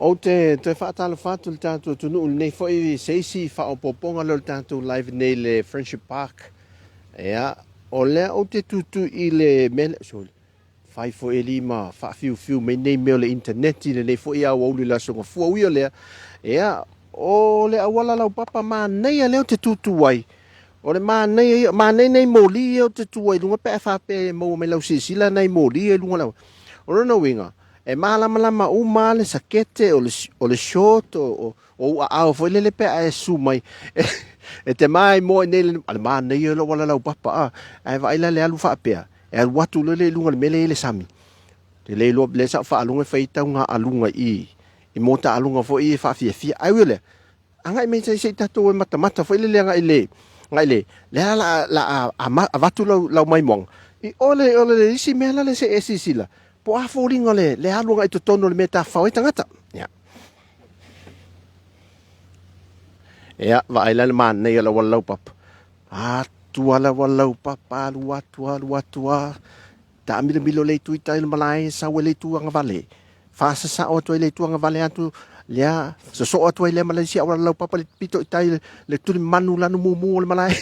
O te whaatala whātu le tātou tunu nei fwoi seisi whaopoponga le tātou live nei le Friendship Park. Ea, o lea o te tutu I le mele, sorry, whai fwoi lima, whaafiu me nei meo le interneti le nei fwoi au auli la songa fua ui o lea. Ea, o le awala lau papa maa nei a leo te tutu wai. O le maa nei nei moli o te tuai lunga pe whape mo me lau sisila nei moli lunga lau. O rona winga. E malama o male sakete o le short o a foi le pe a su mai e te mai mo nei al ma nei lo wala lau papa a vai la le alu fa pe e watu le lunga mele le sami te le lo le sa fa lunga feita nga alunga I mota alunga fo I fa fi ai wele anga me se tato mata foi le nga ile ngai le la a watu lau mai mong I ole isi mela le se esisila po a fōringa le alunga I to tono le meta whau e tangata. Ia. Ia, waila le maa nei ala walau papa. Atua la walau papa, atua. Ta mila milo le tui tai le malai, sa we le tu anga vale. Fasa sa o tu le tu anga vale atu, lea, so o tu le Malaysia walau papa le pito tai le tuli manu lanu mumu le malai.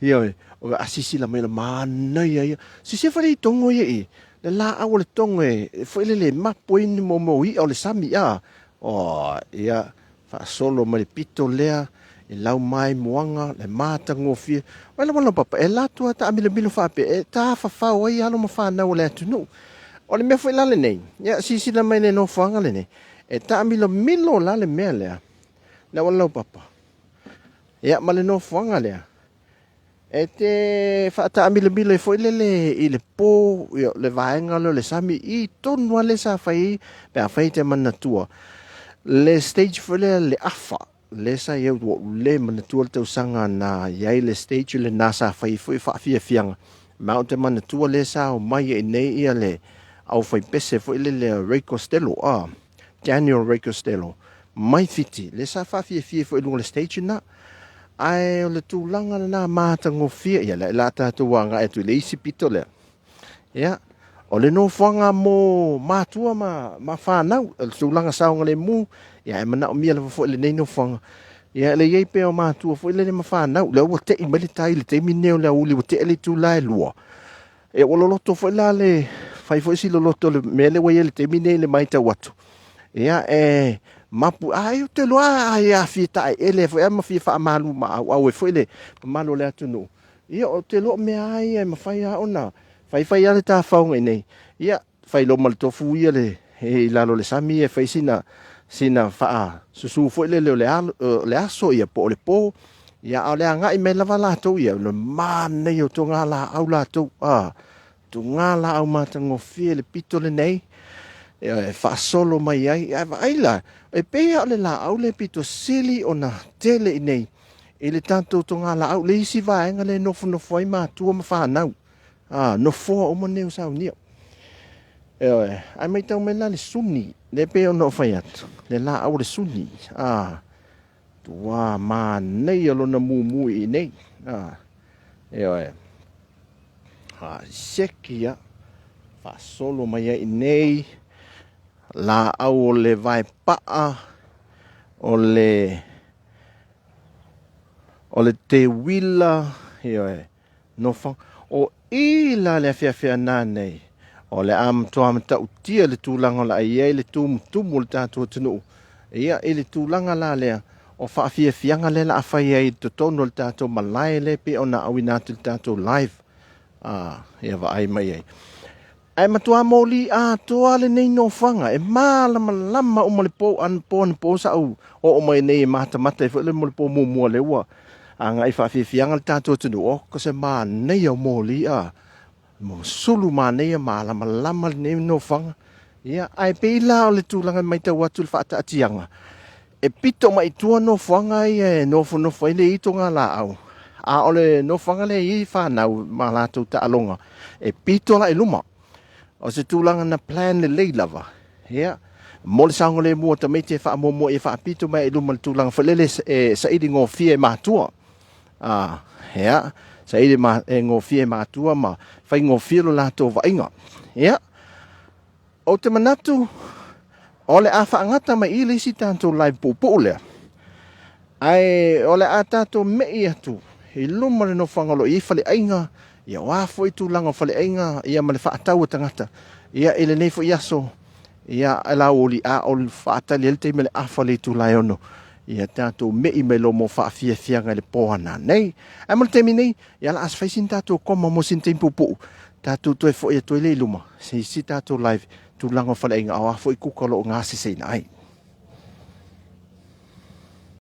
Ia, o asisi la mela maa nei ia. Sisi whare I tongo ia le la au le tongo foi le mapo ini mo I o le sami a o ia fa solo ma le pito lea e lau mai moanga le mata ngofia wala papa e la tua ta amile milo fa pe e ta fa fa o ia lo ma fa na o le tunu o le me foi la le nei ia sisi la mai le no fanga le nei e ta amile milo la le me lea na wala papa ia ma le no fanga lea e te whaata amila e foi lele I le pō le vaenga le sami I tonua le sa whai pe a whai te manatua le stage foi le afa le sa iau le manatua le tausanga na iai le stage le nasa whai foi whaafia fianga ma o te manatua le sa o mai nei ia le au whai pese foi le Ray Costello Daniel Ray Costello mai fiti le sa whaafia foi lunga le stage na ai o le tūlanga na mata ngofia ia la tātua nga e tu le isi pito le ia o le no whanga mo mātua ma whanau le tūlanga saonga le mu ia e mana o mia le fo le nei no whanga ia le iei pe o mātua fo le ma whanau le ua te I mele tai le te mineo le uli o te le tūlai lua e o loloto fo la le fai fo isi loloto le mele wa le te mineo le maita watu ia mapu ai te loa ai a fita ele foi ma fi fa malu ma au foi le malu le atu ia o te lo me ai ma fai a ona fai ale ta fa un nei ia fai lo mal tofu ia le e la lo le sami e fai sina fa susu foi le aso ia po le po ia ale anga I me lava la to ia le man nei o to ngala au la to tu ngala au matango fie le pito le nei e fa solo mai ai la e pea le la au le pito sili ona tele nei e le tanto tonga la au le isi vaenga le no foi ma tua ma fa nau no fo o mo neu sa ni ai mai tau me la le suni le pea no fai atu le la au le suni tua ma nei lo na mu I nei sekia fa solo mai I nei la au le vai paa o le te wila no fa o I la le fia na nei o le am ta utia le tūlanga la ai le tumu le tātua tunu ia le tūlanga la lea o fa fianga le la afai ai to tono le tātua malai le pe ona awina tu tātua live ia va ai mai ai ai matua moli toa le nei no fanga e lama o mole po an po sa o mai nei mata e le mole po mo le wa anga I fa fianga le tato tunu o ko se ma nei o moli mo sulu ma nei lama nei no fanga ia ai pe la le tulanga mai ta watu fa ta tianga e pito mai tua no fanga e no fo le ito nga la au ole no fanga le I fa na ma la tu ta alonga e pito la luma o se tūlanga na plan le lava ia mo le sango le mua ta mete fa mo e fa pito mai luma le tūlanga fa lele sa idi ngo fie matua ia sa idi ngo fie matua ma fa ngo fie lo la to va inga ia o te manatu ole a whaangata mai i le si tātou live pupu lea. Ai ole a tātou mei atu. I luma le no whangalo i whale ainga. Ia wafo i tūlanga whale ainga. Ia male whaatau o tangata. Ia ele nei fo iaso. Ia ala oli a ol whaatali ele te mele a whale i tūlai ono. Ia tātou mei me lo mo whaafia fianga le pohana. Nei, ai male temi nei. Ia la aswaisin tātou koma mo sin teim pupu. Tātou toi fo ia toi le luma. Si tātou live tūlanga whale ainga. A wafo i kukalo o ngā sisei na ai.